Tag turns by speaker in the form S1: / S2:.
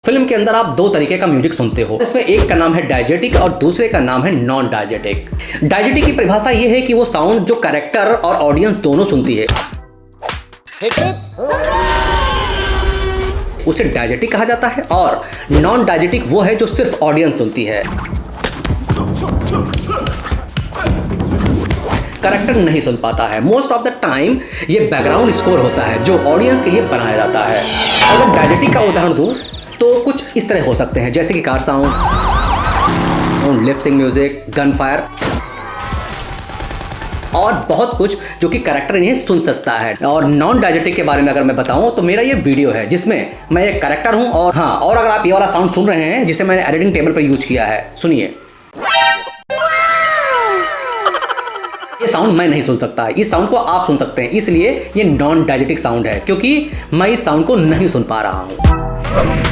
S1: Film के अंदर आप दो तरीके का म्यूजिक सुनते हो। इसमें एक का नाम है डाइजेटिक और दूसरे का नाम है नॉन डाइजेटिक। डाइजेटिक की परिभाषा ये है कि वो साउंड जो कैरेक्टर और ऑडियंस दोनों सुनती है उसे डाइजेटिक कहा जाता है, और नॉन डाइजेटिक वो है जो सिर्फ ऑडियंस सुनती है, कैरेक्टर नहीं सुन पाता है। मोस्ट ऑफ द टाइम ये बैकग्राउंड स्कोर होता है जो ऑडियंस के लिए बनाया जाता है। अगर डाइजेटिक का उदाहरण दूं तो कुछ इस तरह हो सकते हैं, जैसे कि car sound, lip sync music, gun fire और बहुत कुछ जो कि कैरेक्टर इन्हें सुन सकता है। और नॉन डाइजेटिक के बारे में अगर मैं बताऊं तो मेरा ये वीडियो है जिसमें मैं एक कैरेक्टर हूं, और हाँ, और अगर आप ये वाला साउंड सुन रहे हैं जिसे मैंने एडिटिंग टेबल पर यूज किया है, सुनिए। ये साउंड मैं नहीं सुन सकता, इस साउंड को आप सुन सकते हैं, इसलिए ये नॉन डाइजेटिक साउंड है, क्योंकि मैं इस साउंड को नहीं सुन पा रहा हूं।